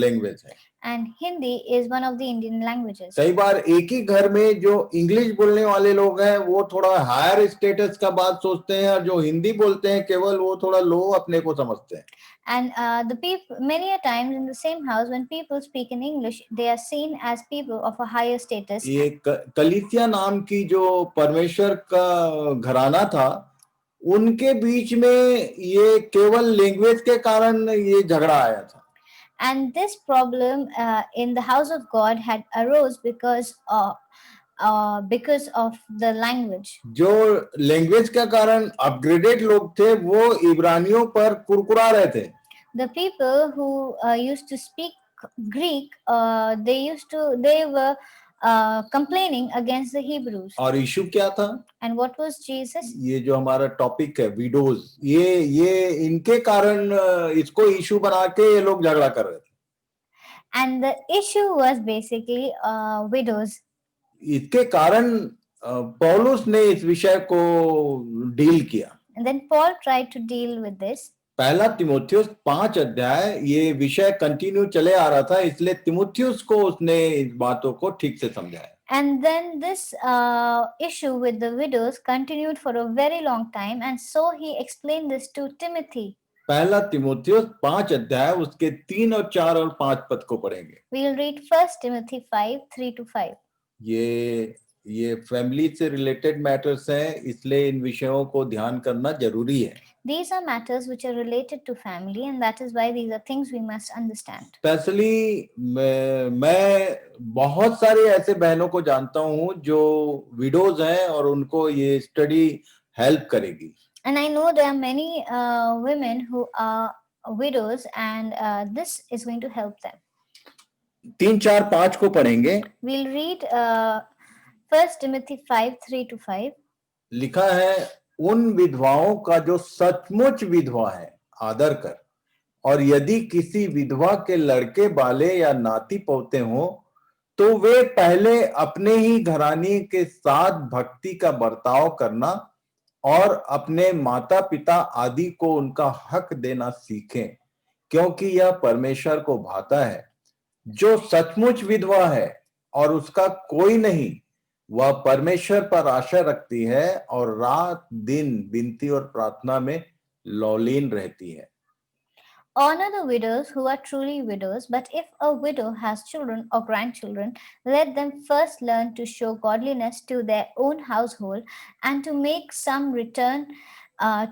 लैंग्वेज है. And Hindi is one of the Indian languages. कई बार एक ही घर में जो इंग्लिश बोलने वाले लोग हैं वो थोड़ा हायर स्टेटस का बात सोचते हैं और जो हिंदी बोलते हैं केवल वो थोड़ा लो अपने को समझते हैं. And the people, many a times in the same house, when people speak in English, they are seen as people of a higher status. ये कलीसिया नाम की जो परमेश्वर का घराना था उनके बीच में ये केवल लैंग्वेज के कारण ये झगड़ा आया था. And this problem in the house of God had arose because of the language. जो लैंग्वेज के कारण अपग्रेडेड लोग थे वो इब्रानियों पर कुरकुरा रहे थे. The people who used to speak Greek, they were complaining against the Hebrews. और इशू क्या था? And what was Jesus? ये जो हमारा टॉपिक है विडोज, ये इनके कारण इसको इशू बना के ये लोग झगड़ा कर रहे थे. And the issue was basically widows. इसके कारण पौलुस ने इस विषय को डील किया. And then Paul tried to deal with this. पहला तिमोथियुस 5 अध्याय ये विषय कंटिन्यू चले आ रहा था, इसलिए तिमोथियुस को उसने इस बातों को ठीक से समझाया. And then this issue with the widows continued for a very long time, and so he explained this to Timothy. पहला तिमोथियुस 5 अध्याय उसके 3 और 4 और 5 पद को पढ़ेंगे. We will read 1 Timothy 5, 3 to 5. ये फैमिली से रिलेटेड मैटर्स हैं, इसलिए इन विषयों को ध्यान करना जरूरी है. These are matters which are related to family, and that is why these are things we must understand. Specially मैं बहुत सारे ऐसे बहनों को जानता हूं जो विडोज हैं और उनको ये स्टडी हेल्प करेगी। And I know there are many women who are widows, and this is going to help them. 3, 4, 5 को पढ़ेंगे। We'll read 1 Timothy 5:3-5. लिखा है, उन विधवाओं का जो सचमुच विधवा है आदर कर, और यदि किसी विधवा के लड़के बाले या नाती पोते हो तो वे पहले अपने ही घरानी के साथ भक्ति का बर्ताव करना और अपने माता पिता आदि को उनका हक देना सीखें, क्योंकि यह परमेश्वर को भाता है। जो सचमुच विधवा है और उसका कोई नहीं, वह परमेश्वर पर आशा रखती है और रात दिन विनती और प्रार्थना में लौलीन रहती है। Honor the widows who are truly widows, but if a widow has children or grandchildren, let them first learn to show godliness to their own household and to make some return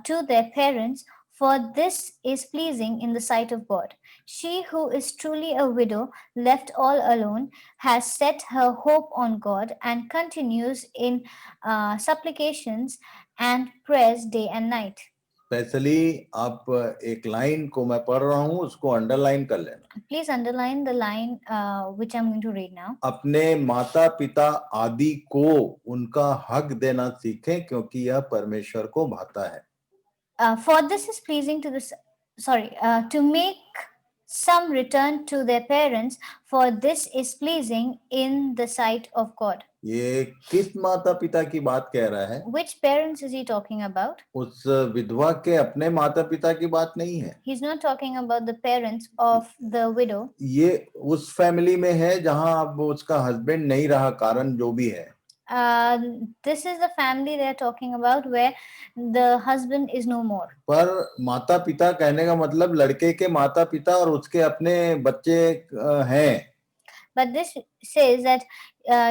to their parents, for this is pleasing in the sight of God. She who is truly a widow, left all alone, has set her hope on God and continues in supplications and prayers day and night. Specially आप एक line को मैं पढ़ रहा हूं, उसको underline कर लेना। Please underline the line which I'm going to read now. अपने माता पिता आदि को उनका हक देना सीखें, क्योंकि यह परमेश्वर को भाता है। For this is pleasing to this. To make some return to their parents, for this is pleasing in the sight of God. ये किस माता पिता की बात कह रहा है? Which parents is he talking about? उस विधवा के अपने माता पिता की बात नहीं है। He's not talking about the parents of the widow. ये उस फैमिली में है जहां अब उसका हस्बैंड नहीं रहा, कारण जो भी है। This is the family they are talking about where the husband is no more. पर माता पिता कहने का मतलब लड़के के माता पिता और उसके अपने बच्चे हैं। But this says that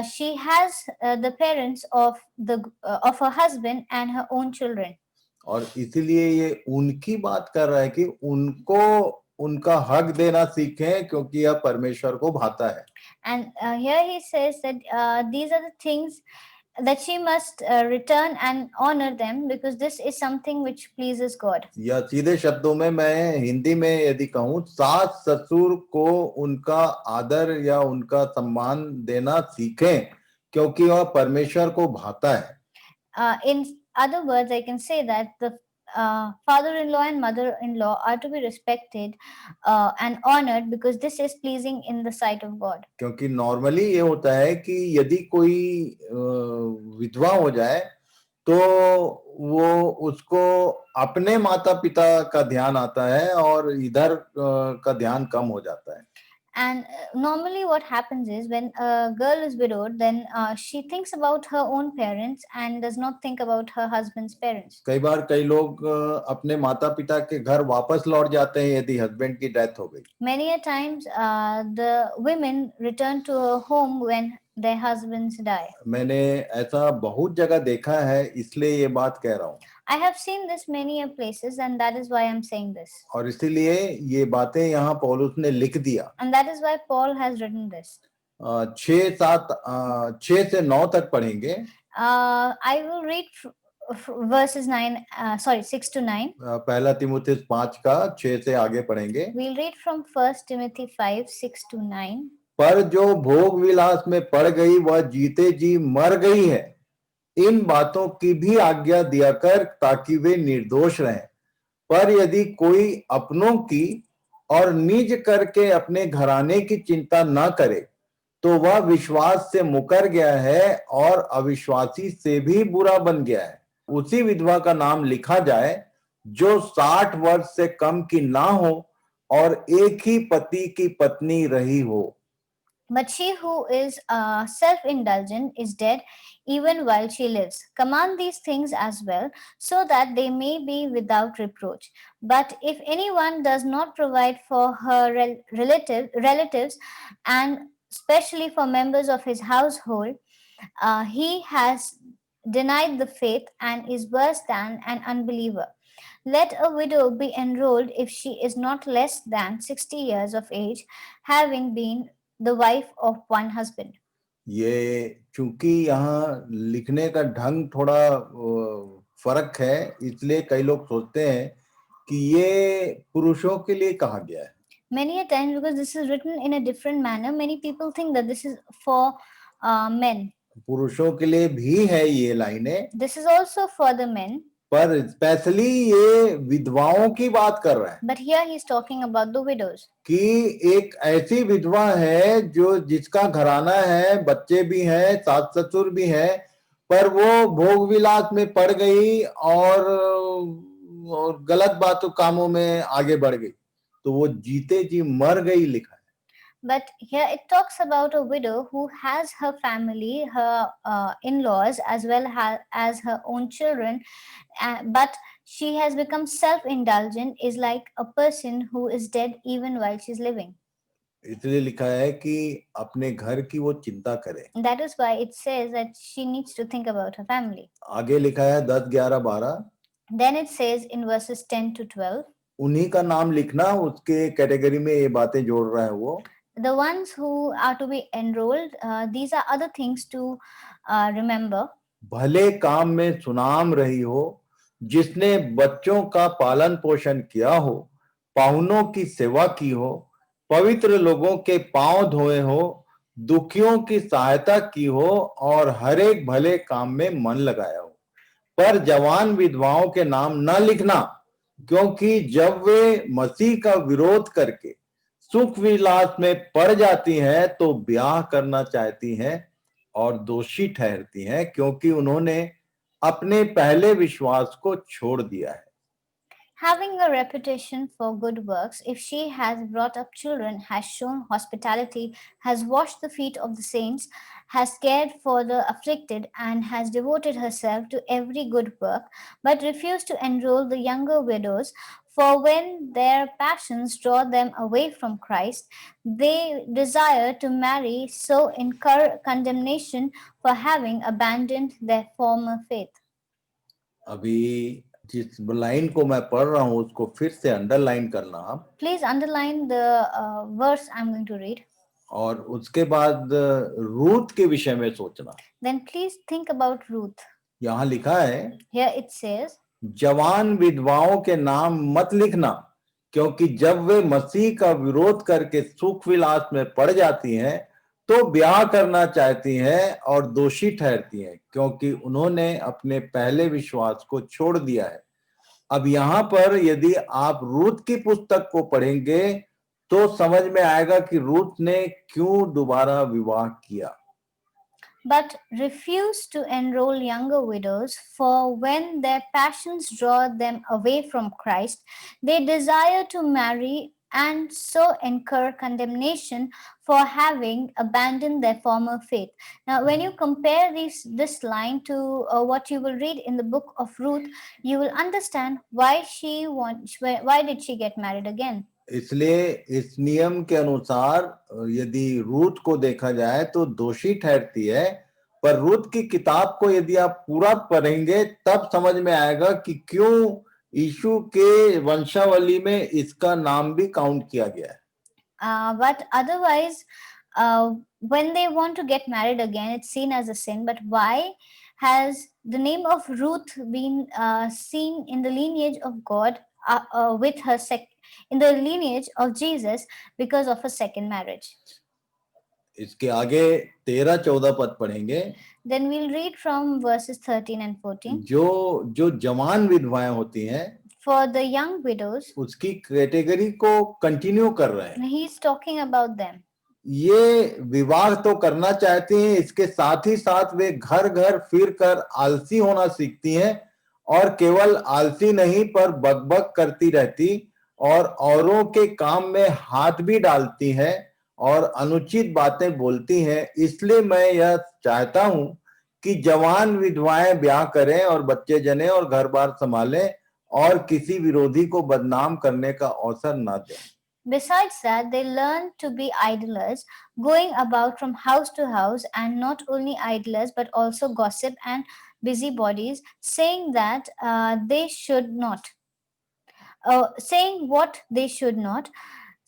she has the parents of her husband and her own children. और इसीलिए ये उनकी बात कर रहा है कि उनको उनका हक देना सीखें, क्योंकि यह परमेश्वर को भाता है। And here he says that these are the things that she must return and honor them, because this is something which pleases God. या सीधे शब्दों में मैं हिंदी में यदि कहूँ, सास ससुर को उनका आदर या उनका सम्मान देना सीखें, क्योंकि वह परमेश्वर को भाता है। In other words, I can say that the father-in-law and mother-in-law are to be respected and honored, because this is pleasing in the sight of God. क्योंकि नॉर्मली ये होता है कि यदि कोई विधवा हो जाए तो वो उसको अपने माता पिता का ध्यान आता है और इधर का ध्यान कम हो जाता है। And normally what happens is when a girl is widowed, then she thinks about her own parents and does not think about her husband's parents. कई बार कई लोग अपने माता पिता के घर वापस लौट जाते हैं यदि हस्बैंड की डेथ हो गई। Many a times the women return to her home when their husbands die. मैंने ऐसा बहुत जगह देखा है, इसलिए ये बात कह रहा हूँ। I have seen this many a places, and that is why I'm saying this. और इसीलिए ये बातें यहाँ पौलुस ने लिख दिया। And that is why Paul has written this. 6 से 9 तक पढ़ेंगे। I will read verses 6 to 9. पहला तीमुथियुस 5 का 6 से आगे पढ़ेंगे। We'll read from 1 Timothy 5, 6 to 9. पर जो भोग विलास में पड़ गई वह जीते जी मर गई है, इन बातों की भी आज्ञा दिया कर, ताकि वे निर्दोष रहें। पर यदि कोई अपनों की और निज करके अपने घराने की चिंता न करे, तो वह विश्वास से मुकर गया है और अविश्वासी से भी बुरा बन गया है। उसी विधवा का नाम लिखा जाए जो 60 वर्ष से कम की ना हो और एक ही पति की पत्नी रही हो। But she who is self-indulgent is dead even while she lives. Command these things as well, so that they may be without reproach. But if anyone does not provide for her relatives, and especially for members of his household, he has denied the faith and is worse than an unbeliever. Let a widow be enrolled if she is not less than 60 years of age, having been the wife of one husband. ये चूंकि यहाँ लिखने का ढंग थोड़ा फर्क है, इसलिए कई लोग सोचते हैं कि ये पुरुषों के लिए कहा गया है. Many a times, because this is written in a different manner, many people think that this is for men. पुरुषों के लिए भी है ये लाइनें, This is also for the men, पर स्पेशली ये विधवाओं की बात कर रहा है but here he is talking about the widows. कि एक ऐसी विधवा है जो जिसका घराना है, बच्चे भी हैं, सास ससुर भी हैं, पर वो भोग विलास में पड़ गई और गलत बातों कामों में आगे बढ़ गई, तो वो जीते जी मर गई लिखा है. But here it talks about a widow who has her family, her in-laws, as well as her own children, but she has become self-indulgent, is like a person who is dead even while she's living. इसलिए लिखा है कि अपने घर की वो चिंता करे. That is why it says that she needs to think about her family. आगे लिखा है 10, 11, 12. Then it says in verses 10 to 12, उन्हीं का नाम लिखना, उसके कैटेगरी में ये बातें जोड़ रहा है वो. the ones who are to be enrolled, these are other things to remember. भले काम में सुनाम रही हो, जिसने बच्चों का पालन पोषण किया हो, पाहुनों की सेवा की हो, पवित्र लोगों के पांव धोए हो, दुखियों की सहायता की हो और हर एक भले काम में मन लगाया हो. पर जवान विधवाओं के नाम न लिखना, क्योंकि जब वे मसीह का विरोध करके सुख विलास में पड़ जाती हैं तो ब्याह करना चाहती हैं और दोषी ठहरती हैं, क्योंकि उन्होंने अपने पहले विश्वास को छोड़ दिया है. Having a reputation for good works, if she has brought up children, has shown hospitality, has washed the feet of the saints, has cared for the afflicted, and has devoted herself to every good work, but refused to enroll the younger widows, for when their passions draw them away from Christ, they desire to marry, so incur condemnation for having abandoned their former faith. अभी जिस line को मैं पढ़ रहा हूं उसको फिर से अंडरलाइन करना आप. Please underline the verse I'm going to read. और उसके बाद रूथ के विषय में सोचना. Then please think about Ruth. यहां लिखा है, Here it says, जवान विधवाओं के नाम मत लिखना, क्योंकि जब वे मसीह का विरोध करके सुख विलास में पड़ जाती हैं तो ब्याह करना चाहती हैं और दोषी ठहरती हैं, क्योंकि उन्होंने अपने पहले विश्वास को छोड़ दिया है. अब यहां पर यदि आप रूथ की पुस्तक को पढ़ेंगे तो समझ में आएगा कि रूथ ने क्यों दोबारा विवाह किया. but refuse to enroll younger widows, for when their passions draw them away from Christ, they desire to marry and so incur condemnation for having abandoned their former faith. Now, when you compare this line to what you will read in the book of Ruth, you will understand why did she get married again. इसलिए इस नियम के अनुसार यदि Ruth को देखा जाए तो दोषी ठहरती है, पर रूथ की किताब को यदि आप पूरा पढ़ेंगे तब समझ में आएगा कि क्यों यीशु के वंशावली में इसका नाम भी काउंट किया गया है. But otherwise, when they want to get married again, it's seen as a sin. But why has the name of Ruth been seen in the lineage of God with her in the lineage of Jesus because of a second marriage? इसके आगे 13-14 पद पढ़ेंगे. Then we'll read from verses 13 and 14. जो जवान विधवाएं होती हैं, For the young widows, उसकी category को कंटिन्यू कर रहे हैं. he is talking about them. ये विवाह तो करना चाहती हैं, इसके साथ ही साथ वे घर घर फिर कर आलसी होना सीखती हैं, और केवल आलसी नहीं पर बकबक करती रहती और औरों के काम में हाथ भी डालती हैं और अनुचित बातें बोलती हैं. इसलिए मैं यह चाहता हूं कि जवान विधवाएं ब्याह करें और बच्चे जनें और घर बार संभालें और किसी विरोधी को बदनाम करने का अवसर न दें. Besides that, they learn to be idlers, going about from house to house, and not only idlers but also gossip and busybodies, saying that saying what they should not,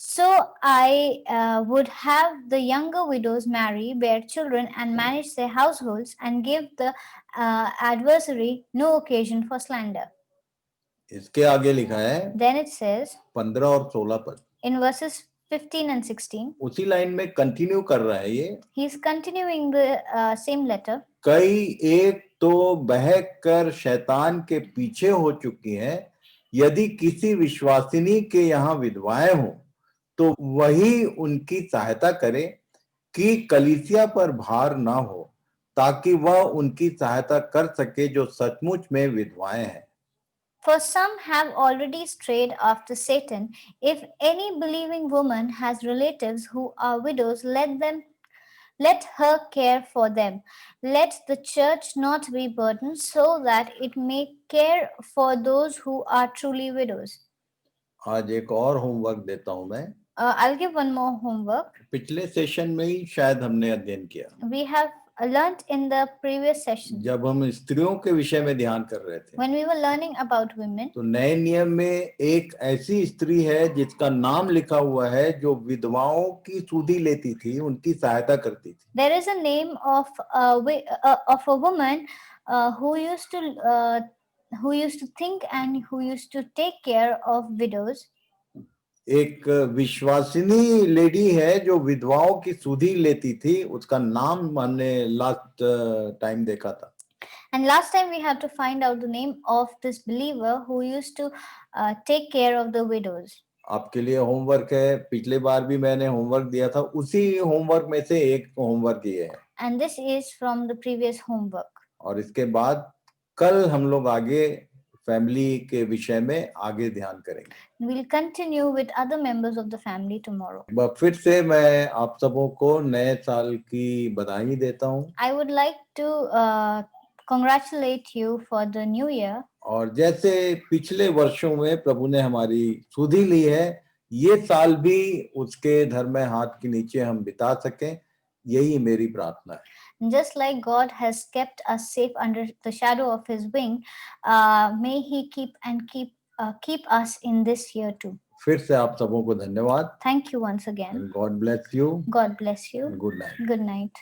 So I would have the younger widows marry, bear children, and manage their households, and give the adversary no occasion for slander. इसके आगे लिखा है Then it says 15 और 16 पद, in verses 15 and 16, उसी line में continue कर रहा है ये। he is continuing the same letter. कई एक तो बहक कर शैतान के पीछे हो चुकी हैं, यदि किसी विश्वासिनी के यहाँ विधवाएं हो तो वही उनकी सहायता करे कि कलीसिया पर भार ना हो, ताकि वह उनकी सहायता कर सके जो सचमुच में विधवाएं हैं। For some have already strayed after Satan. If any believing woman has relatives who are widows, let her care for them. Let the church not be burdened, so that it may care for those who are truly widows. आज एक और homework देता हूं मैं। I'll give one more homework. पिछले session में ही शायद हमने अध्ययन किया, We have learnt in the previous session जब हम स्त्रियों के विषय में ध्यान कर रहे थे, when we were learning about women. तो नए नियम में एक ऐसी स्त्री है जिसका नाम लिखा हुआ है, जो विधवाओं की सुधि लेती थी, उनकी सहायता करती थी। There is a name of a woman who used to think and who used to take care of widows. एक विश्वासिनी लेडी है जो विधवाओं की सुधि लेती थी, उसका नाम हमने लास्ट टाइम देखा था। And last time we had to find out the name of this believer who used to take care of the widows. आपके लिए होमवर्क है, पिछले बार भी मैंने होमवर्क दिया था, उसी होमवर्क में से एक होमवर्क ये है। And this is from the previous homework. और इसके बाद कल हम लोग आगे फैमिली के विषय में आगे ध्यान करेंगे। We'll continue with other members of the family tomorrow. फिर से मैं आप सबों को नए साल की बधाई देता हूँ। I would like to congratulate you for the new year. और जैसे पिछले वर्षों में प्रभु ने हमारी सुधि ली है, ये साल भी उसके धर्म हाथ के नीचे हम बिता सकें, यही मेरी प्रार्थना है। Just like God has kept us safe under the shadow of His wing, may He keep us in this year too. फिर से आप सबों को धन्यवाद। Thank you once again. God bless you. God bless you. Good night. Good night.